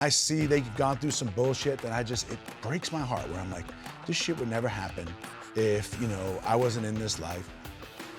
I see they've gone through some bullshit that it breaks my heart, where I'm like, this shit would never happen if, I wasn't in this life.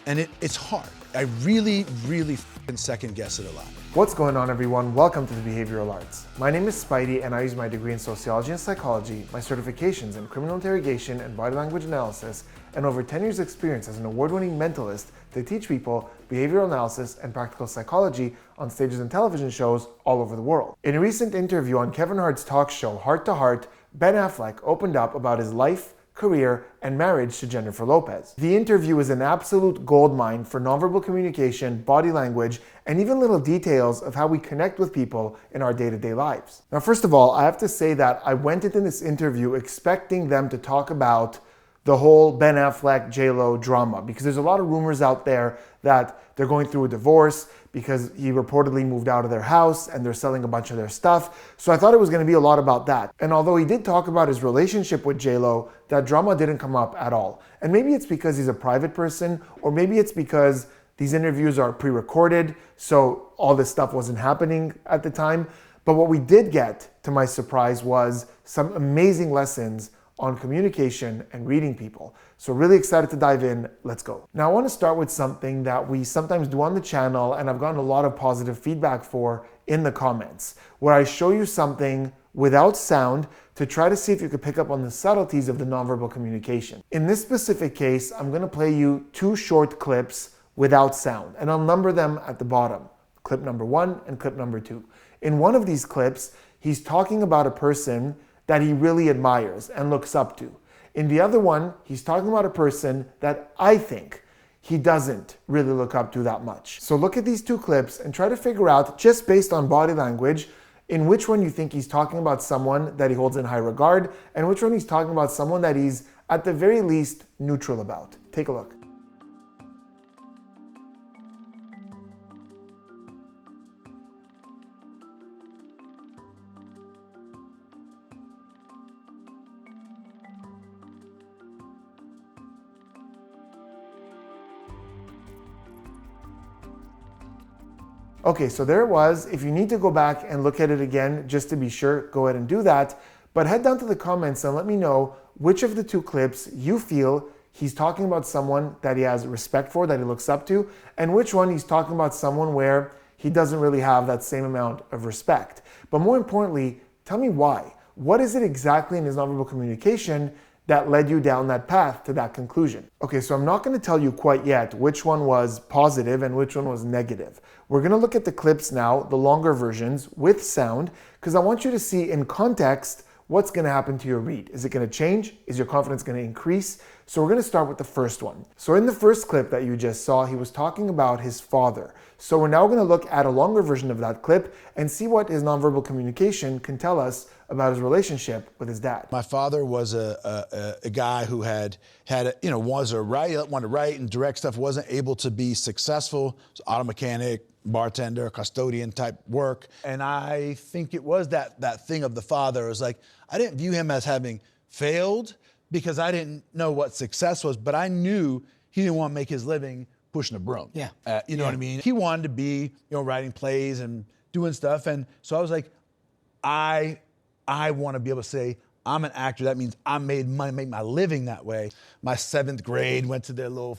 And it's hard. I really, really second guess it a lot. What's going on, everyone? Welcome to the Behavioral Arts. My name is Spidey, and I use my degree in sociology and psychology, my certifications in criminal interrogation and body language analysis, and over 10 years experience as an award-winning mentalist to teach people behavioral analysis and practical psychology on stages and television shows all over the world. In a recent interview on Kevin Hart's talk show, Heart to Heart, Ben Affleck opened up about his life, career, and marriage to Jennifer Lopez. The interview is an absolute goldmine for nonverbal communication, body language, and even little details of how we connect with people in our day-to-day lives. Now, first of all, I have to say that I went into this interview expecting them to talk about the whole Ben Affleck, J-Lo drama, because there's a lot of rumors out there that they're going through a divorce because he reportedly moved out of their house and they're selling a bunch of their stuff. So I thought it was going to be a lot about that. And although he did talk about his relationship with J-Lo, that drama didn't come up at all. And maybe it's because he's a private person, or maybe it's because these interviews are pre-recorded, so all this stuff wasn't happening at the time. But what we did get, to my surprise, was some amazing lessons on communication and reading people. So really excited to dive in. Let's go. Now I want to start with something that we sometimes do on the channel, and I've gotten a lot of positive feedback for in the comments, where I show you something without sound to try to see if you could pick up on the subtleties of the nonverbal communication. In this specific case, I'm going to play you two short clips without sound, and I'll number them at the bottom. Clip number 1 and clip number 2. In one of these clips, he's talking about a person that he really admires and looks up to. In the other one, he's talking about a person that I think he doesn't really look up to that much. So look at these two clips and try to figure out, just based on body language, in which one you think he's talking about someone that he holds in high regard, and which one he's talking about someone that he's, at the very least, neutral about. Take a look. Okay, so there it was. If you need to go back and look at it again, just to be sure, go ahead and do that. But head down to the comments and let me know which of the two clips you feel he's talking about someone that he has respect for, that he looks up to, and which one he's talking about someone where he doesn't really have that same amount of respect. But more importantly, tell me why. What is it exactly in his nonverbal communication that led you down that path to that conclusion? Okay, so I'm not going to tell you quite yet which one was positive and which one was negative. We're going to look at the clips now, the longer versions with sound, because I want you to see in context what's going to happen to your read. Is it going to change? Is your confidence going to increase? So we're going to start with the first one. So in the first clip that you just saw, he was talking about his father. So we're now going to look at a longer version of that clip and see what his nonverbal communication can tell us about his relationship with his dad. My father was a guy who wanted to write and direct stuff, wasn't able to be successful. Was auto mechanic, bartender, custodian type work. And I think it was that thing of the father. It was like, I didn't view him as having failed because I didn't know what success was, but I knew he didn't want to make his living pushing a broom. Yeah. You know what I mean? He wanted to be, writing plays and doing stuff. And so I was like, I want to be able to say, I'm an actor. That means I made money, make my living that way. My 7th grade, went to their little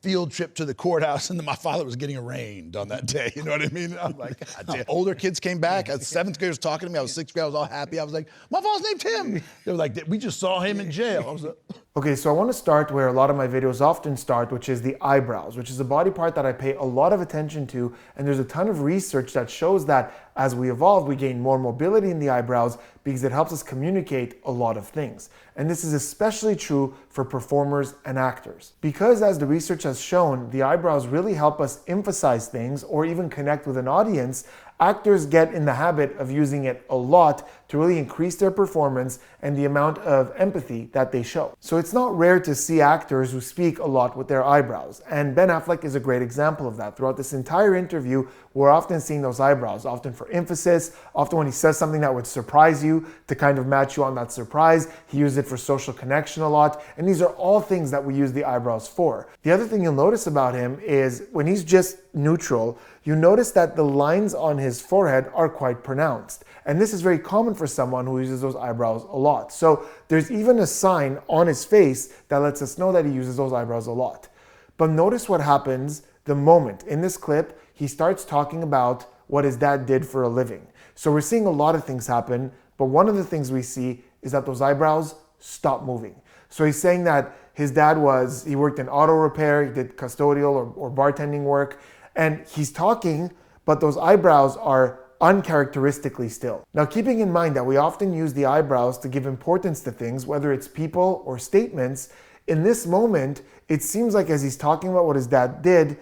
field trip to the courthouse, and then my father was getting arraigned on that day. You know what I mean? I'm like, God damn. Older kids came back. 7th graders talking to me. I was 6th grade. I was all happy. I was like, my father's named Tim. They were like, we just saw him in jail. I was like, okay, so I want to start where a lot of my videos often start, which is the eyebrows, which is a body part that I pay a lot of attention to. And there's a ton of research that shows that as we evolve, we gain more mobility in the eyebrows because it helps us communicate a lot of things. And this is especially true for performers and actors. Because as the research has shown, the eyebrows really help us emphasize things or even connect with an audience. Actors get in the habit of using it a lot to really increase their performance and the amount of empathy that they show. So it's not rare to see actors who speak a lot with their eyebrows. And Ben Affleck is a great example of that. Throughout this entire interview, we're often seeing those eyebrows, often for emphasis, often when he says something that would surprise you to kind of match you on that surprise. He used it for social connection a lot. And these are all things that we use the eyebrows for. The other thing you'll notice about him is when he's just neutral, you notice that the lines on his forehead are quite pronounced. And this is very common for someone who uses those eyebrows a lot. So there's even a sign on his face that lets us know that he uses those eyebrows a lot. But notice what happens the moment in this clip he starts talking about what his dad did for a living. So we're seeing a lot of things happen, but one of the things we see is that those eyebrows stop moving. So he's saying that his dad he worked in auto repair, he did custodial or bartending work, and he's talking, but those eyebrows are uncharacteristically still. Now, keeping in mind that we often use the eyebrows to give importance to things, whether it's people or statements, in this moment, it seems like as he's talking about what his dad did,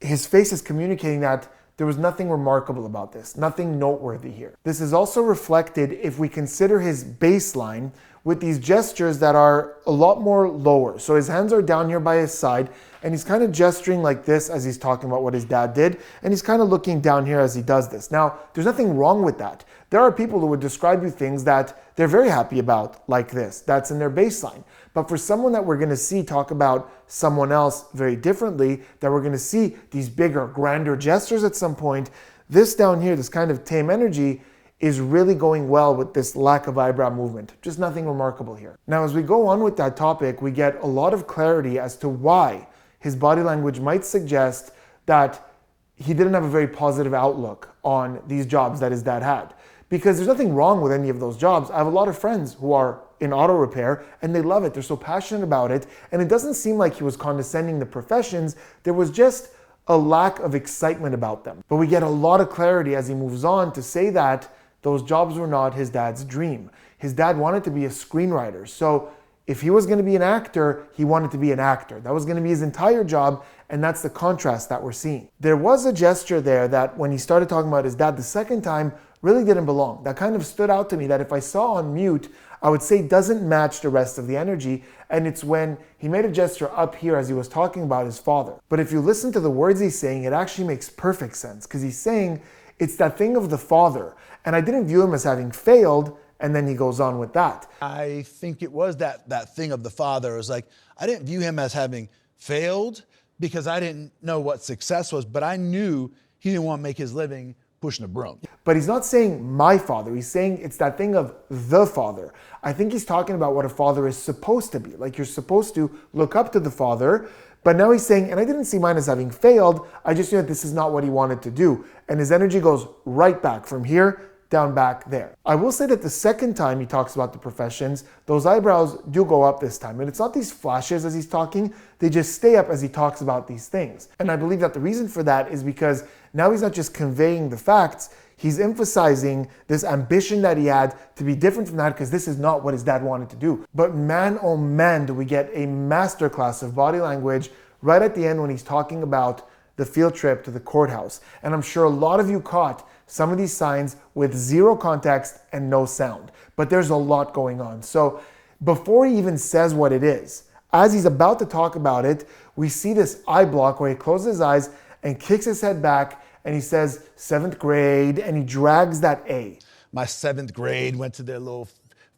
his face is communicating that there was nothing remarkable about this, nothing noteworthy here. This is also reflected if we consider his baseline with these gestures that are a lot more lower. So his hands are down here by his side, and he's kind of gesturing like this as he's talking about what his dad did, and he's kind of looking down here as he does this. Now, there's nothing wrong with that. There are people who would describe you things that they're very happy about like this. That's in their baseline. But for someone that we're going to see talk about someone else very differently, that we're going to see these bigger, grander gestures at some point, this down here, this kind of tame energy, is really going well with this lack of eyebrow movement. Just nothing remarkable here. Now, as we go on with that topic, we get a lot of clarity as to why his body language might suggest that he didn't have a very positive outlook on these jobs that his dad had. Because there's nothing wrong with any of those jobs. I have a lot of friends who are in auto repair and they love it. They're so passionate about it. And it doesn't seem like he was condescending the professions. There was just a lack of excitement about them. But we get a lot of clarity as he moves on to say that those jobs were not his dad's dream. His dad wanted to be a screenwriter. So if he was going to be an actor, he wanted to be an actor. That was going to be his entire job, and that's the contrast that we're seeing. There was a gesture there that when he started talking about his dad the second time really didn't belong. That kind of stood out to me that if I saw on mute, I would say doesn't match the rest of the energy, and it's when he made a gesture up here as he was talking about his father. But if you listen to the words he's saying, it actually makes perfect sense, because he's saying it's that thing of the father. And I didn't view him as having failed, and then he goes on with that. I think it was that thing of the father. It was like, I didn't view him as having failed because I didn't know what success was, but I knew he didn't want to make his living pushing a broom. But he's not saying my father. He's saying it's that thing of the father. I think he's talking about what a father is supposed to be. Like you're supposed to look up to the father. But now he's saying, and I didn't see mine as having failed. I just knew that this is not what he wanted to do. And his energy goes right back from here down back there. I will say that the second time he talks about the professions, those eyebrows do go up this time. And it's not these flashes as he's talking, they just stay up as he talks about these things. And I believe that the reason for that is because now he's not just conveying the facts, he's emphasizing this ambition that he had to be different from that because this is not what his dad wanted to do. But man, oh man, do we get a masterclass of body language right at the end when he's talking about the field trip to the courthouse. And I'm sure a lot of you caught some of these signs with zero context and no sound. But there's a lot going on. So before he even says what it is, as he's about to talk about it, we see this eye block where he closes his eyes and kicks his head back and he says 7th grade and he drags that A. My 7th grade went to their little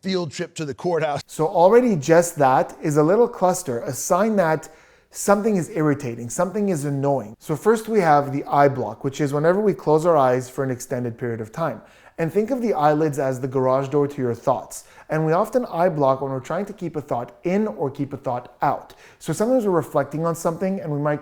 field trip to the courthouse. So already just that is a little cluster, a sign that something is irritating, something is annoying. So first we have the eye block, which is whenever we close our eyes for an extended period of time. And think of the eyelids as the garage door to your thoughts. And we often eye block when we're trying to keep a thought in or keep a thought out. So sometimes we're reflecting on something and we might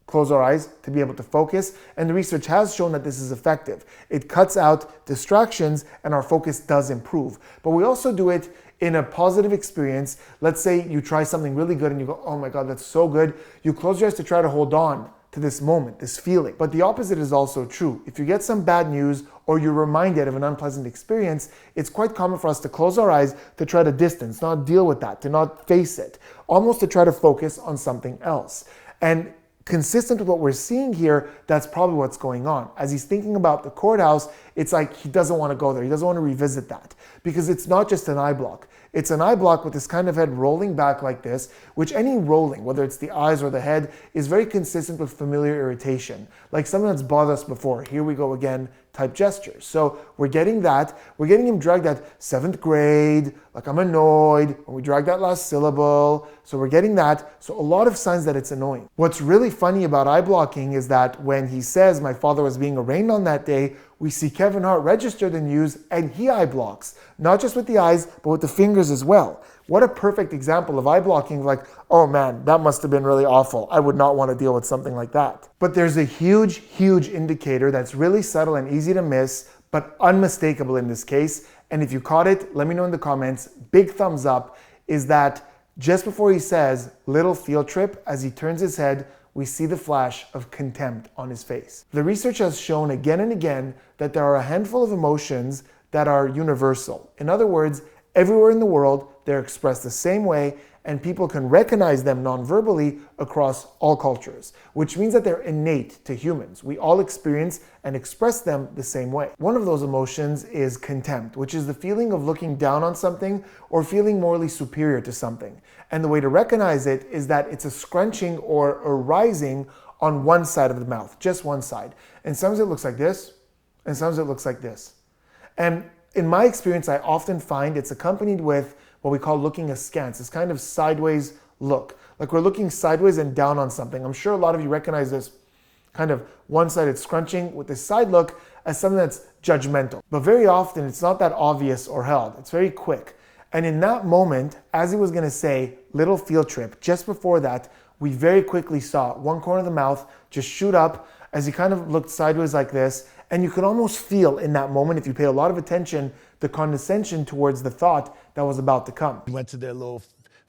close our eyes to be able to focus. And the research has shown that this is effective. It cuts out distractions and our focus does improve. But we also do it in a positive experience. Let's say you try something really good and you go, oh my God, that's so good. You close your eyes to try to hold on to this moment, this feeling. But the opposite is also true. If you get some bad news or you're reminded of an unpleasant experience, it's quite common for us to close our eyes to try to distance, not deal with that, to not face it, almost to try to focus on something else. And consistent with what we're seeing here, that's probably what's going on. As he's thinking about the courthouse, it's like he doesn't want to go there. He doesn't want to revisit that because it's not just an eye block. It's an eye block with this kind of head rolling back like this, which any rolling, whether it's the eyes or the head, is very consistent with familiar irritation, like something that's bothered us before. Here we go again type gestures. So we're getting that. We're getting him drag that 7th grade, like I'm annoyed. When we drag that last syllable, So we're getting that. So a lot of signs that it's annoying. What's really funny about eye blocking is that when he says my father was being arraigned on that day, we see Kevin Hart registered the news and he eye blocks, not just with the eyes, but with the fingers as well. What a perfect example of eye blocking. Like, oh man, that must have been really awful. I would not want to deal with something like that. But there's a huge, huge indicator that's really subtle and easy to miss, but unmistakable in this case. And if you caught it, let me know in the comments. Big thumbs up. Is that just before he says little field trip, as he turns his head, we see the flash of contempt on his face. The research has shown again and again that there are a handful of emotions that are universal. In other words, everywhere in the world, they're expressed the same way, and people can recognize them non-verbally across all cultures, which means that they're innate to humans. We all experience and express them the same way. One of those emotions is contempt, which is the feeling of looking down on something or feeling morally superior to something. And the way to recognize it is that it's a scrunching or a rising on one side of the mouth, just one side. And sometimes it looks like this, and sometimes it looks like this. And in my experience, I often find it's accompanied with what we call looking askance, this kind of sideways look, like we're looking sideways and down on something. I'm sure a lot of you recognize this kind of one-sided scrunching with this side look as something that's judgmental. But very often it's not that obvious or held. It's very quick. And in that moment, as he was going to say little field trip, just before that, we very quickly saw one corner of the mouth just shoot up as he kind of looked sideways like this. And you could almost feel in that moment, if you pay a lot of attention, the condescension towards the thought that was about to come. We went to their little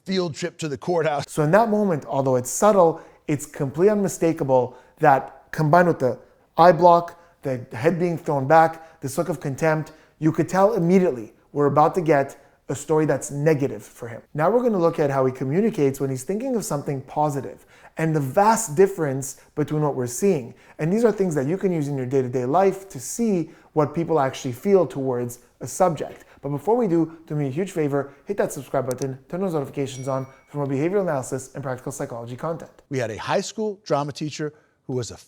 field trip to the courthouse. So in that moment, although it's subtle, it's completely unmistakable that combined with the eye block, the head being thrown back, this look of contempt, you could tell immediately we're about to get a story that's negative for him. Now we're going to look at how he communicates when he's thinking of something positive and the vast difference between what we're seeing. And these are things that you can use in your day-to-day life to see what people actually feel towards a subject. But before we do me a huge favor, hit that subscribe button, turn those notifications on for more behavioral analysis and practical psychology content. We had a high school drama teacher who was a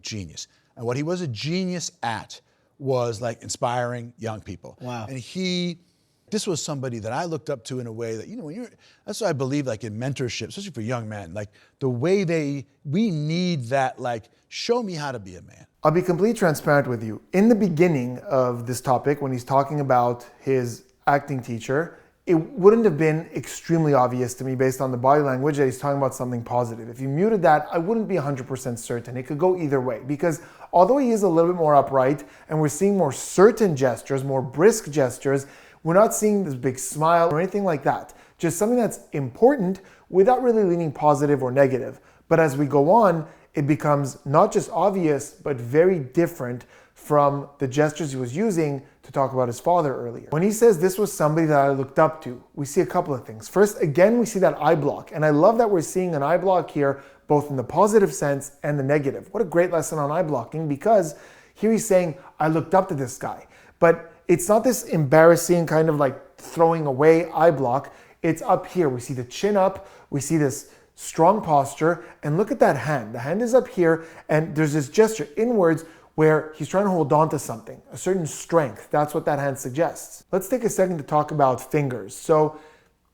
genius. And what he was a genius at was like inspiring young people. Wow. And this was somebody that I looked up to in a way that, that's what I believe, like in mentorship, especially for young men, like the way we need that, like, show me how to be a man. I'll be completely transparent with you. In the beginning of this topic, when he's talking about his acting teacher, it wouldn't have been extremely obvious to me based on the body language that he's talking about something positive. If you muted that, I wouldn't be 100% certain. It could go either way because although he is a little bit more upright and we're seeing more certain gestures, more brisk gestures, we're not seeing this big smile or anything like that. Just something that's important without really leaning positive or negative. But as we go on, it becomes not just obvious, but very different from the gestures he was using to talk about his father earlier. When he says this was somebody that I looked up to, we see a couple of things. First, again, we see that eye block. And I love that we're seeing an eye block here, both in the positive sense and the negative. What a great lesson on eye blocking, because here he's saying, I looked up to this guy. But it's not this embarrassing kind of like throwing away eye block. It's up here. We see the chin up. We see this strong posture. And look at that hand. The hand is up here. And there's this gesture inwards where he's trying to hold on to something, a certain strength. That's what that hand suggests. Let's take a second to talk about fingers. So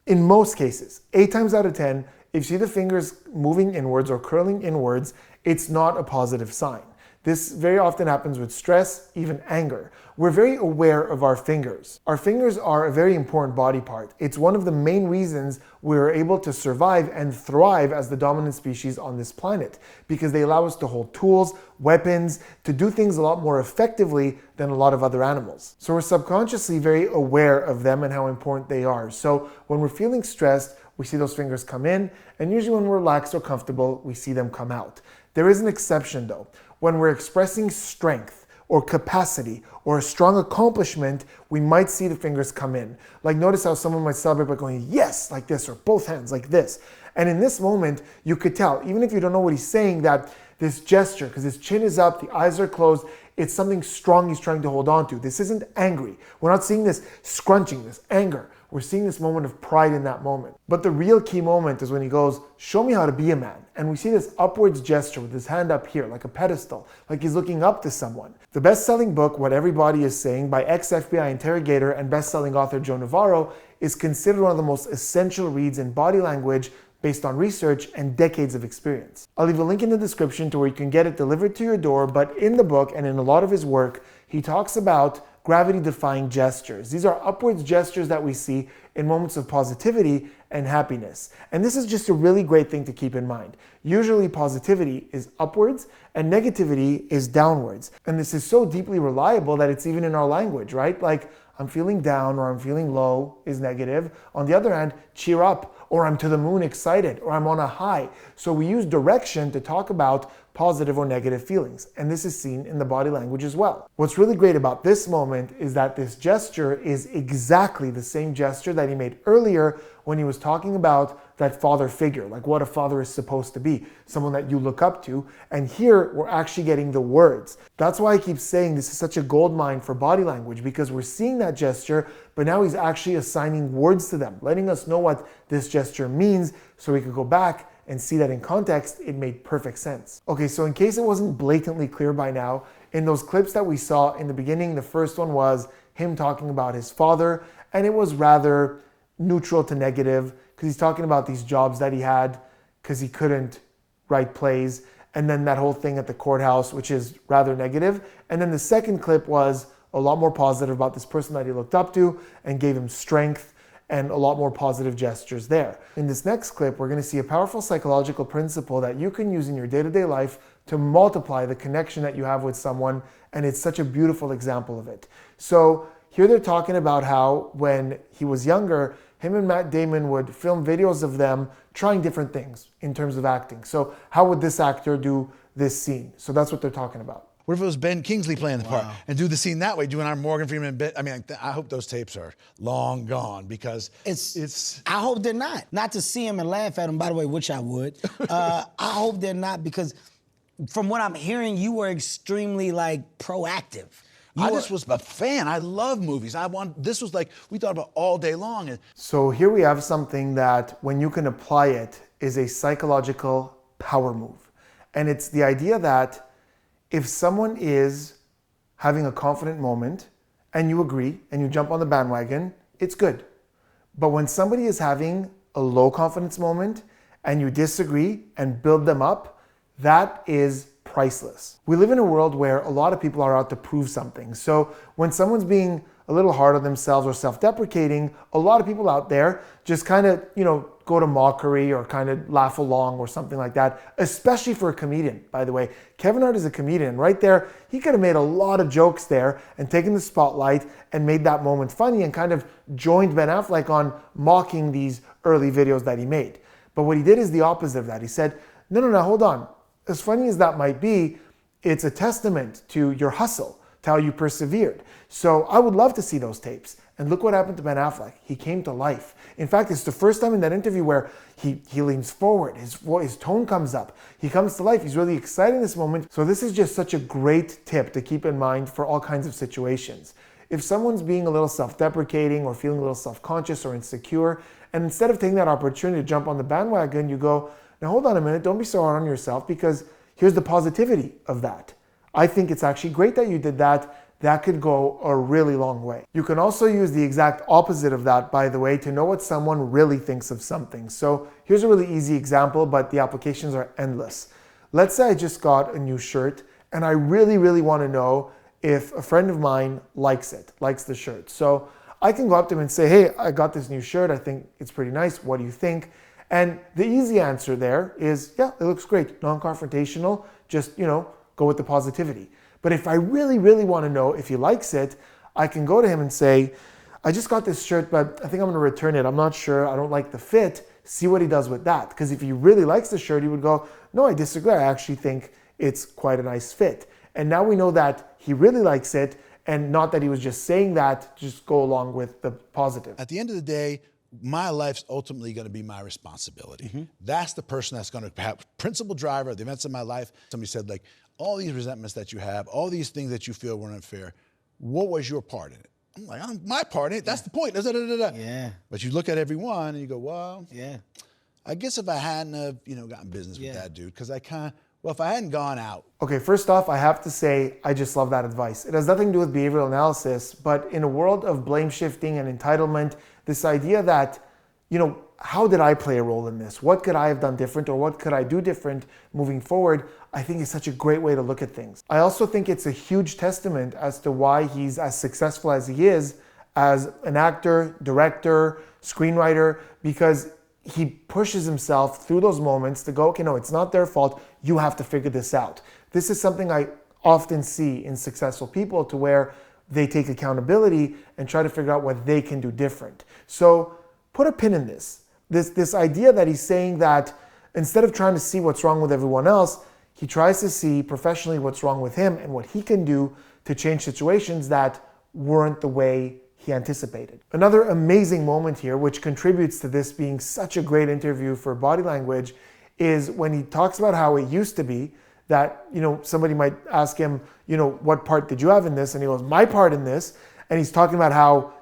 in most cases, 8 times out of 10, if you see the fingers moving inwards or curling inwards, it's not a positive sign. This very often happens with stress, even anger. We're very aware of our fingers. Our fingers are a very important body part. It's one of the main reasons we're able to survive and thrive as the dominant species on this planet, because they allow us to hold tools, weapons, to do things a lot more effectively than a lot of other animals. So we're subconsciously very aware of them and how important they are. So when we're feeling stressed, we see those fingers come in, and usually when we're relaxed or comfortable, we see them come out. There is an exception though. When we're expressing strength or capacity or a strong accomplishment, we might see the fingers come in. Like notice how someone might celebrate by going, yes, like this, or both hands like this. And in this moment, you could tell, even if you don't know what he's saying, that this gesture, because his chin is up, the eyes are closed, it's something strong he's trying to hold on to. This isn't angry. We're not seeing this scrunching, this anger. We're seeing this moment of pride in that moment. But the real key moment is when he goes, show me how to be a man. And we see this upwards gesture with his hand up here, like a pedestal, like he's looking up to someone. The best-selling book, What Everybody Is Saying, by ex-FBI interrogator and best-selling author Joe Navarro, is considered one of the most essential reads in body language based on research and decades of experience. I'll leave a link in the description to where you can get it delivered to your door, but in the book and in a lot of his work, he talks about gravity-defying gestures. These are upwards gestures that we see in moments of positivity and happiness. And this is just a really great thing to keep in mind. Usually positivity is upwards and negativity is downwards. And this is so deeply reliable that it's even in our language, right? Like, I'm feeling down or I'm feeling low is negative. On the other hand, cheer up, or I'm to the moon excited, or I'm on a high. So we use direction to talk about positive or negative feelings. And this is seen in the body language as well. What's really great about this moment is that this gesture is exactly the same gesture that he made earlier when he was talking about that father figure, like what a father is supposed to be, someone that you look up to. And here we're actually getting the words. That's why I keep saying this is such a gold mine for body language, because we're seeing that gesture, but now he's actually assigning words to them, letting us know what this gesture means so we could go back and see that in context, it made perfect sense. Okay, so in case it wasn't blatantly clear by now, in those clips that we saw in the beginning, the first one was him talking about his father, and it was rather neutral to negative, because he's talking about these jobs that he had because he couldn't write plays, and then that whole thing at the courthouse, which is rather negative. And then the second clip was a lot more positive about this person that he looked up to and gave him strength and a lot more positive gestures there. In this next clip, we're going to see a powerful psychological principle that you can use in your day-to-day life to multiply the connection that you have with someone, and it's such a beautiful example of it. So here they're talking about how when he was younger, him and Matt Damon would film videos of them trying different things in terms of acting. So how would this actor do this scene? So that's what they're talking about. What if it was Ben Kingsley playing the part and do the scene that way, doing our Morgan Freeman bit? I mean, I hope those tapes are long gone, because it's. I hope they're not. Not to see him and laugh at him, by the way, which I would. I hope they're not, because from what I'm hearing, you were extremely proactive. I just was a fan. I love movies. This was like, we thought about all day long. So here we have something that, when you can apply it, is a psychological power move. And it's the idea that if someone is having a confident moment and you agree and you jump on the bandwagon, it's good. But when somebody is having a low confidence moment and you disagree and build them up, that is priceless. We live in a world where a lot of people are out to prove something. So when someone's being a little hard on themselves or self-deprecating, a lot of people out there just kind of, go to mockery or kind of laugh along or something like that, especially for a comedian, by the way. Kevin Hart is a comedian. Right there, he could have made a lot of jokes there and taken the spotlight and made that moment funny and kind of joined Ben Affleck on mocking these early videos that he made. But what he did is the opposite of that. He said, no, hold on. As funny as that might be, it's a testament to your hustle, to how you persevered. So I would love to see those tapes. And look what happened to Ben Affleck. He came to life. In fact, it's the first time in that interview where he leans forward, his tone comes up, he comes to life. He's really excited in this moment. So this is just such a great tip to keep in mind for all kinds of situations. If someone's being a little self-deprecating or feeling a little self-conscious or insecure, and instead of taking that opportunity to jump on the bandwagon, you go, now hold on a minute, don't be so hard on yourself, because here's the positivity of that. I think it's actually great that you did that. That could go a really long way. You can also use the exact opposite of that, by the way, to know what someone really thinks of something. So here's a really easy example, but the applications are endless. Let's say I just got a new shirt and I really, really want to know if a friend of mine likes the shirt. So I can go up to him and say, hey, I got this new shirt. I think it's pretty nice. What do you think? And the easy answer there is, yeah, it looks great. Non-confrontational, just, go with the positivity. But if I really, really want to know if he likes it, I can go to him and say, I just got this shirt, but I think I'm going to return it. I'm not sure. I don't like the fit. See what he does with that. Because if he really likes the shirt, he would go, no, I disagree. I actually think it's quite a nice fit. And now we know that he really likes it, and not that he was just saying that to just go along with the positive. At the end of the day, my life's ultimately going to be my responsibility. That's the person that's going to have principal driver of the events of my life. Somebody said, all these resentments that you have, all these things that you feel were unfair, what was your part in it? I'm like, my part in it. That's the point. Yeah. But you look at everyone and you go, well, yeah. I guess if I hadn't have, gotten business with that dude, because if I hadn't gone out. Okay, first off, I have to say, I just love that advice. It has nothing to do with behavioral analysis, but in a world of blame shifting and entitlement, this idea that, how did I play a role in this? What could I have done different, or what could I do different moving forward? I think is such a great way to look at things. I also think it's a huge testament as to why he's as successful as he is as an actor, director, screenwriter, because he pushes himself through those moments to go, okay, no, it's not their fault. You have to figure this out. This is something I often see in successful people, to where they take accountability and try to figure out what they can do different. So put a pin in this. This idea that he's saying that instead of trying to see what's wrong with everyone else, he tries to see professionally what's wrong with him and what he can do to change situations that weren't the way he anticipated. Another amazing moment here, which contributes to this being such a great interview for body language, is when he talks about how it used to be that, somebody might ask him, what part did you have in this? And he goes, my part in this. And he's talking about how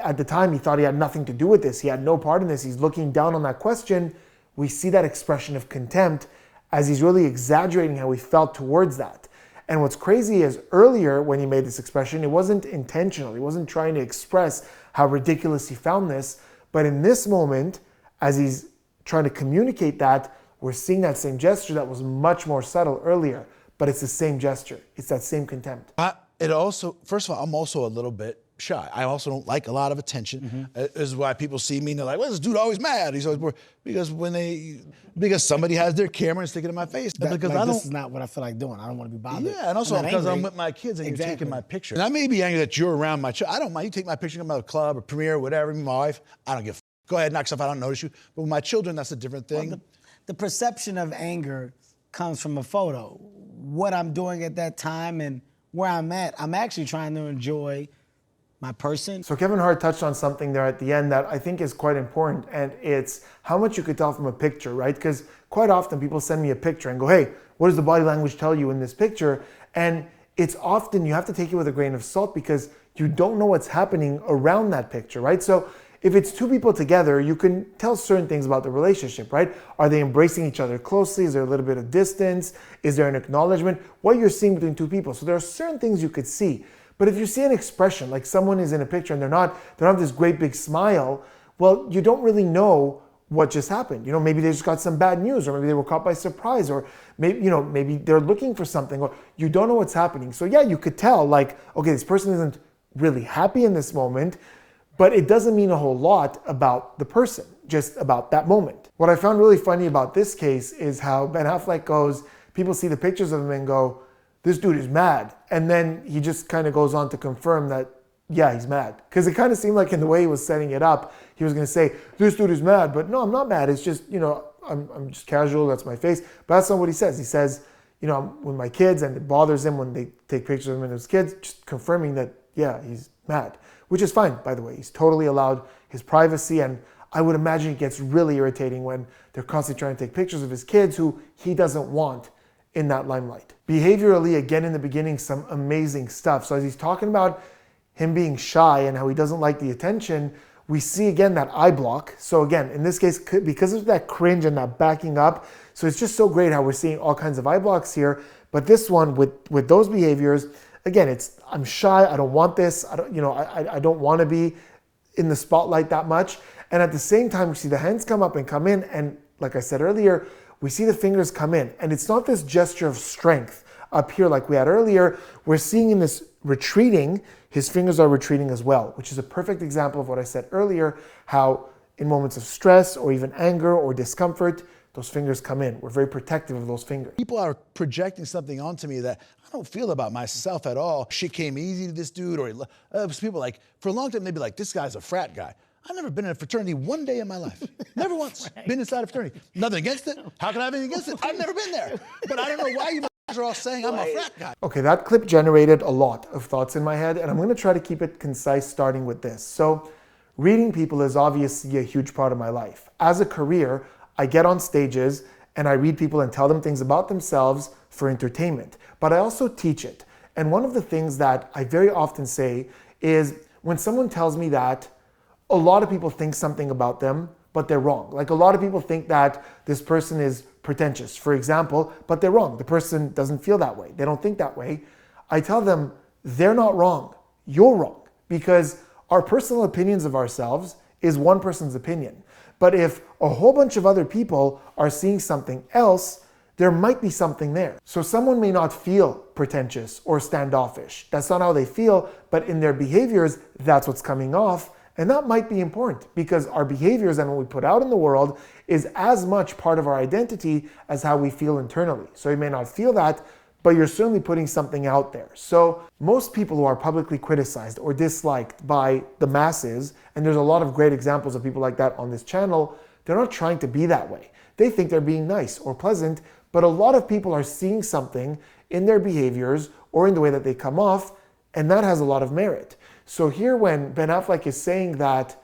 at the time, he thought he had nothing to do with this. He had no part in this. He's looking down on that question. We see that expression of contempt as he's really exaggerating how he felt towards that. And what's crazy is earlier when he made this expression, it wasn't intentional. He wasn't trying to express how ridiculous he found this. But in this moment, as he's trying to communicate that, we're seeing that same gesture that was much more subtle earlier, but it's the same gesture. It's that same contempt. First of all, I'm also a little bit shy. I also don't like a lot of attention. This is why people see me and they're like, well, this dude always mad. He's always bored. Because somebody has their camera and sticking it in my face. This is not what I feel like doing. I don't want to be bothered. Yeah, and also because I'm with my kids and you're taking my picture. And I may be angry that you're around my child. I don't mind. You take my picture, come out of a club or premiere or whatever, my wife, I don't give a Go ahead, knock stuff out, I don't notice you. But with my children, that's a different thing. Well, the perception of anger comes from a photo. What I'm doing at that time and where I'm at, I'm actually trying to enjoy my person. So Kevin Hart touched on something there at the end that I think is quite important, and it's how much you could tell from a picture, right? Because quite often people send me a picture and go, hey, what does the body language tell you in this picture? And it's often, you have to take it with a grain of salt because you don't know what's happening around that picture, right? So if it's two people together, you can tell certain things about the relationship, right? Are they embracing each other closely? Is there a little bit of distance? Is there an acknowledgement? What you're seeing between two people. So there are certain things you could see. But if you see an expression, like someone is in a picture and they don't have this great big smile, well, you don't really know what just happened. Maybe they just got some bad news, or maybe they were caught by surprise, or maybe they're looking for something, or you don't know what's happening. So yeah, you could tell, like, okay, this person isn't really happy in this moment, but it doesn't mean a whole lot about the person, just about that moment. What I found really funny about this case is how Ben Affleck goes, people see the pictures of him and go, this dude is mad. And then he just kind of goes on to confirm that, yeah, he's mad. Because it kind of seemed like in the way he was setting it up, he was going to say, this dude is mad. But no, I'm not mad. It's just, I'm just casual. That's my face. But that's not what he says. He says, I'm with my kids and it bothers him when they take pictures of him and his kids, just confirming that, yeah, he's mad. Which is fine, by the way. He's totally allowed his privacy. And I would imagine it gets really irritating when they're constantly trying to take pictures of his kids who he doesn't want in that limelight. Behaviorally, again, in the beginning, some amazing stuff. So as he's talking about him being shy and how he doesn't like the attention, we see again that eye block. So again, in this case, because of that cringe and that backing up, so it's just so great how we're seeing all kinds of eye blocks here. But this one with those behaviors, again, it's I'm shy, I don't want this, I don't want to be in the spotlight that much. And at the same time, we see the hands come up and come in, and like I said earlier, we see the fingers come in, and it's not this gesture of strength up here like we had earlier. We're seeing in this retreating, his fingers are retreating as well, which is a perfect example of what I said earlier, how in moments of stress or even anger or discomfort, those fingers come in. We're very protective of those fingers. People are projecting something onto me that I don't feel about myself at all. Shit came easy to this dude, or people like, for a long time, they'd be like, this guy's a frat guy. I've never been in a fraternity one day in my life. Never once been inside a fraternity. Nothing against it. How can I have anything against it? I've never been there. But I don't know why you are all saying I'm a frat guy. Okay, that clip generated a lot of thoughts in my head, and I'm going to try to keep it concise, starting with this. So, reading people is obviously a huge part of my life. As a career, I get on stages and I read people and tell them things about themselves for entertainment. But I also teach it. And one of the things that I very often say is when someone tells me that, a lot of people think something about them, but they're wrong. Like a lot of people think that this person is pretentious, for example, but they're wrong. The person doesn't feel that way. They don't think that way. I tell them, they're not wrong. You're wrong. Because our personal opinions of ourselves is one person's opinion. But if a whole bunch of other people are seeing something else, there might be something there. So someone may not feel pretentious or standoffish. That's not how they feel, but in their behaviors, that's what's coming off. And that might be important because our behaviors and what we put out in the world is as much part of our identity as how we feel internally. So you may not feel that, but you're certainly putting something out there. So most people who are publicly criticized or disliked by the masses, and there's a lot of great examples of people like that on this channel, they're not trying to be that way. They think they're being nice or pleasant, but a lot of people are seeing something in their behaviors or in the way that they come off, and that has a lot of merit. So here when Ben Affleck is saying that,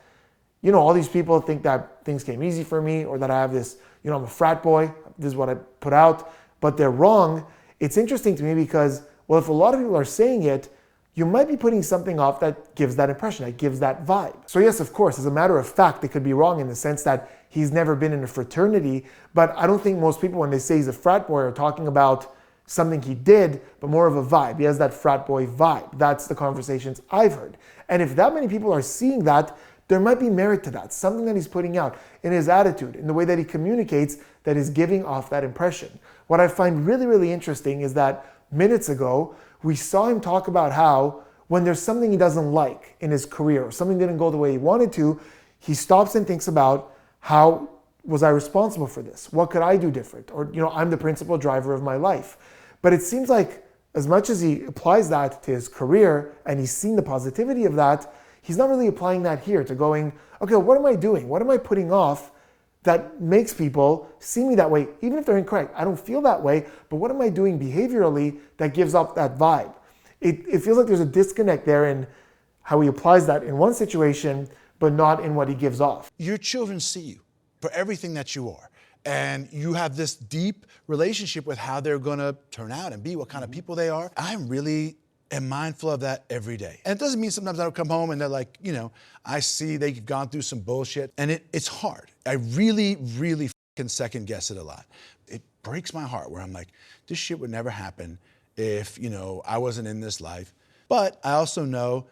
you know, all these people think that things came easy for me or that I have this, you know, I'm a frat boy, this is what I put out, but they're wrong. It's interesting to me because, well, if a lot of people are saying it, you might be putting something off that gives that impression, that gives that vibe. So yes, of course, as a matter of fact, they could be wrong in the sense that he's never been in a fraternity, but I don't think most people, when they say he's a frat boy, are talking about something he did, but more of a vibe. He has that frat boy vibe. That's the conversations I've heard. And if that many people are seeing that, there might be merit to that, something that he's putting out in his attitude, in the way that he communicates, that is giving off that impression. What I find really, really interesting is that minutes ago, we saw him talk about how when there's something he doesn't like in his career or something didn't go the way he wanted to, he stops and thinks about how was I responsible for this? What could I do different? Or, you know, I'm the principal driver of my life. But it seems like as much as he applies that to his career and he's seen the positivity of that, he's not really applying that here to going, okay, what am I doing? What am I putting off that makes people see me that way, even if they're incorrect? I don't feel that way, but what am I doing behaviorally that gives off that vibe? It feels like there's a disconnect there in how he applies that in one situation, but not in what he gives off. Your children see you for everything that you are. And you have this deep relationship with how they're gonna turn out and be, what kind of people they are. I'm really am mindful of that every day. And it doesn't mean sometimes I don't come home and they're like, you know, I see they've gone through some bullshit and it's hard. I really, really fucking second guess it a lot. It breaks my heart where I'm like, this shit would never happen if, you know, I wasn't in this life. But I also know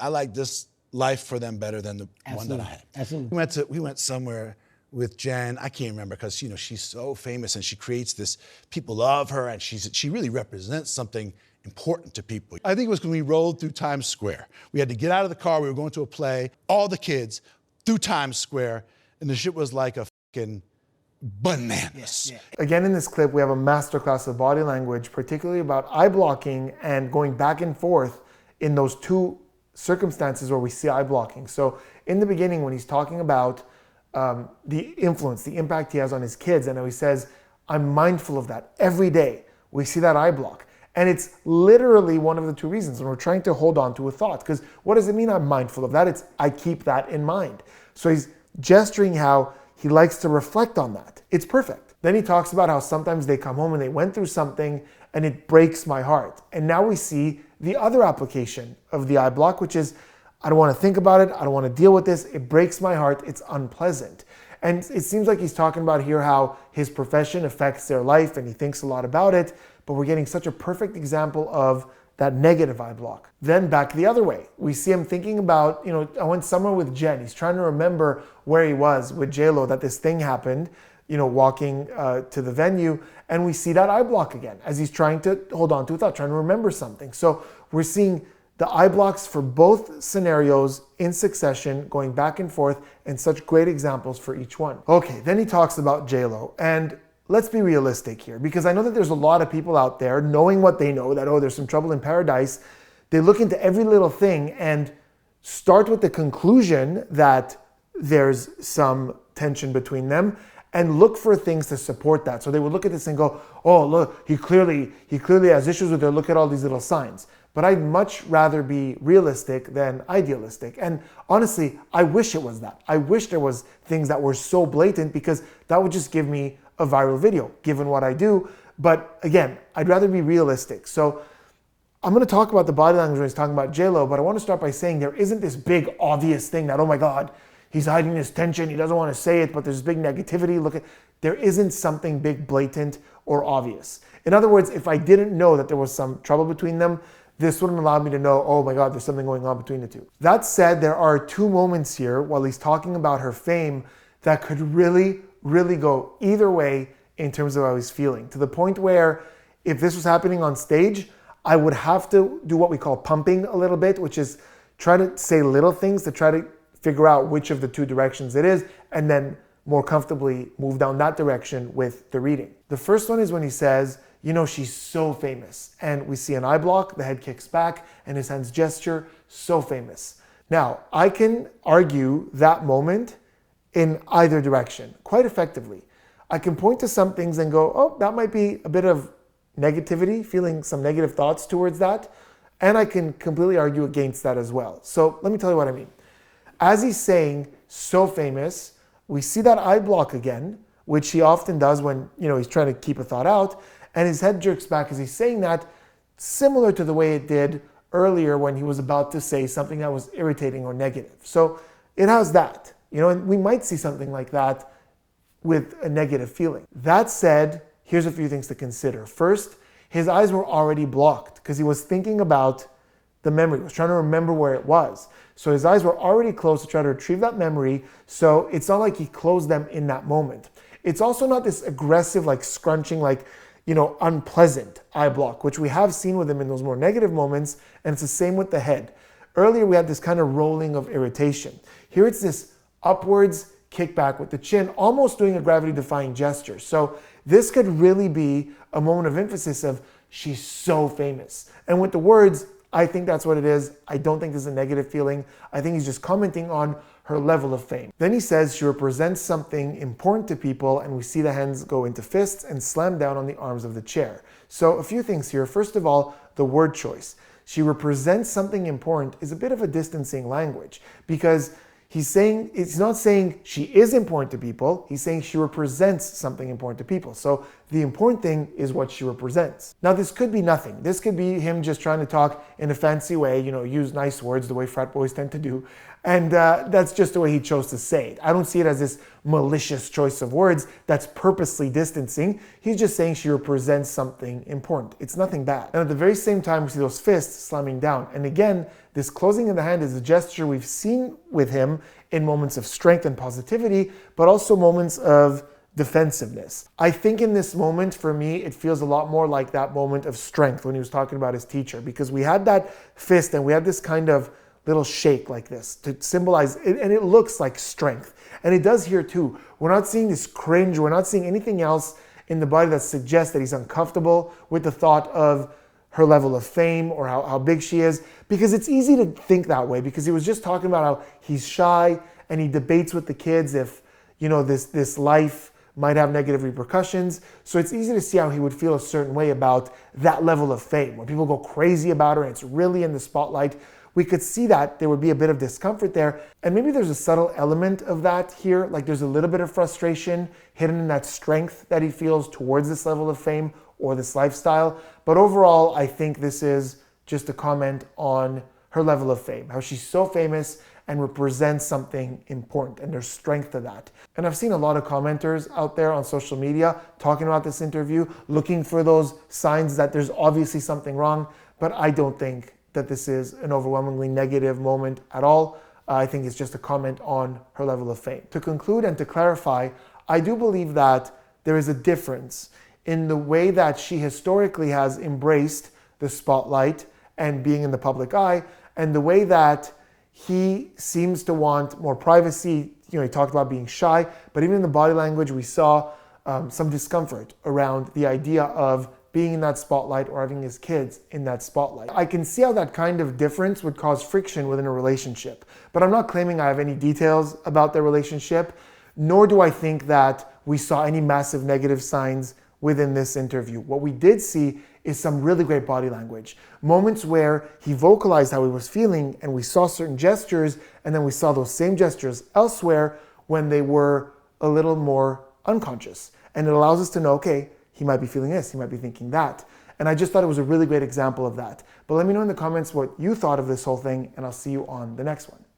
I like this life for them better than the one that I had. Absolutely. We went somewhere with Jen, I can't remember because, you know, she's so famous and she creates this, people love her and she really represents something important to people. I think it was when we rolled through Times Square. We had to get out of the car, we were going to a play, all the kids through Times Square, and the shit was like a fucking bananas. Yeah. Again, in this clip, we have a masterclass of body language, particularly about eye blocking and going back and forth in those two circumstances where we see eye blocking. So in the beginning, when he's talking about the influence, the impact he has on his kids, and he says, I'm mindful of that every day. We see that eye block. And it's literally one of the two reasons when we're trying to hold on to a thought. Because what does it mean I'm mindful of that? It's I keep that in mind. So he's gesturing how he likes to reflect on that. It's perfect. Then he talks about how sometimes they come home and they went through something and it breaks my heart. And now we see the other application of the eye block, which is I don't want to think about it. I don't want to deal with this. It breaks my heart. It's unpleasant. And it seems like he's talking about here how his profession affects their life and he thinks a lot about it, but we're getting such a perfect example of that negative eye block. Then back the other way, we see him thinking about, you know, I went somewhere with Jen. He's trying to remember where he was with J-Lo, that this thing happened, you know, walking to the venue, and we see that eye block again as he's trying to hold on to a thought, trying to remember something. So we're seeing the eye blocks for both scenarios in succession, going back and forth, and such great examples for each one. Okay, then he talks about J-Lo, and let's be realistic here, because I know that there's a lot of people out there knowing what they know, that, oh, there's some trouble in paradise. They look into every little thing and start with the conclusion that there's some tension between them and look for things to support that. So they would look at this and go, oh, look, he clearly has issues with her. Look at all these little signs. But I'd much rather be realistic than idealistic. And honestly, I wish it was that. I wish there was things that were so blatant, because that would just give me a viral video, given what I do. But again, I'd rather be realistic. So I'm going to talk about the body language when he's talking about J-Lo, but I want to start by saying there isn't this big obvious thing that, oh my God, he's hiding his tension, he doesn't want to say it, but there's big negativity. There isn't something big, blatant, or obvious. In other words, if I didn't know that there was some trouble between them, this wouldn't allow me to know, oh my God, there's something going on between the two. That said, there are two moments here while he's talking about her fame that could really, really go either way in terms of how he's feeling. To the point where if this was happening on stage, I would have to do what we call pumping a little bit, which is try to say little things to try to figure out which of the two directions it is, and then more comfortably move down that direction with the reading. The first one is when he says, you know, she's so famous. And we see an eye block, the head kicks back, and his hands gesture, so famous. Now, I can argue that moment in either direction quite effectively. I can point to some things and go, oh, that might be a bit of negativity, feeling some negative thoughts towards that. And I can completely argue against that as well. So let me tell you what I mean. As he's saying, so famous, we see that eye block again, which he often does when, you know, he's trying to keep a thought out. And his head jerks back as he's saying that, similar to the way it did earlier when he was about to say something that was irritating or negative. So it has that, you know, and we might see something like that with a negative feeling. That said, here's a few things to consider. First, his eyes were already blocked because he was thinking about the memory. He was trying to remember where it was. So his eyes were already closed to try to retrieve that memory. So it's not like he closed them in that moment. It's also not this aggressive, like scrunching, like, you know, unpleasant eye block, which we have seen with him in those more negative moments. And it's the same with the head. Earlier, we had this kind of rolling of irritation. Here it's this upwards kickback with the chin, almost doing a gravity-defying gesture. So this could really be a moment of emphasis of she's so famous. And with the words, I think that's what it is. I don't think this is a negative feeling. I think he's just commenting on her level of fame. Then he says she represents something important to people, and we see the hands go into fists and slam down on the arms of the chair. So a few things here. First of all, the word choice. She represents something important is a bit of a distancing language because it's not saying she is important to people, he's saying she represents something important to people. So the important thing is what she represents. Now this could be nothing. This could be him just trying to talk in a fancy way, you know, use nice words the way frat boys tend to do. And that's just the way he chose to say it. I don't see it as this malicious choice of words that's purposely distancing. He's just saying she represents something important. It's nothing bad. And at the very same time, we see those fists slamming down. And again, this closing of the hand is a gesture we've seen with him in moments of strength and positivity, but also moments of defensiveness. I think in this moment, for me, it feels a lot more like that moment of strength when he was talking about his teacher, because we had that fist and we had this kind of little shake like this to symbolize it, and it looks like strength. And it does here too. We're not seeing this cringe. We're not seeing anything else in the body that suggests that he's uncomfortable with the thought of her level of fame or how big she is, because it's easy to think that way, because he was just talking about how he's shy and he debates with the kids if, you know, this life might have negative repercussions. So it's easy to see how he would feel a certain way about that level of fame. When people go crazy about her and it's really in the spotlight, we could see that there would be a bit of discomfort there. And maybe there's a subtle element of that here, like there's a little bit of frustration hidden in that strength that he feels towards this level of fame or this lifestyle. But overall, I think this is just a comment on her level of fame, how she's so famous and represents something important, and there's strength to that. And I've seen a lot of commenters out there on social media talking about this interview, looking for those signs that there's obviously something wrong, but I don't think that this is an overwhelmingly negative moment at all. I think it's just a comment on her level of fame. To conclude and to clarify, I do believe that there is a difference in the way that she historically has embraced the spotlight and being in the public eye, and the way that he seems to want more privacy. You know, he talked about being shy, but even in the body language, we saw some discomfort around the idea of being in that spotlight or having his kids in that spotlight. I can see how that kind of difference would cause friction within a relationship, but I'm not claiming I have any details about their relationship, nor do I think that we saw any massive negative signs within this interview. What we did see is some really great body language. Moments where he vocalized how he was feeling, and we saw certain gestures, and then we saw those same gestures elsewhere when they were a little more unconscious. And it allows us to know, okay, he might be feeling this, he might be thinking that. And I just thought it was a really great example of that. But let me know in the comments what you thought of this whole thing, and I'll see you on the next one.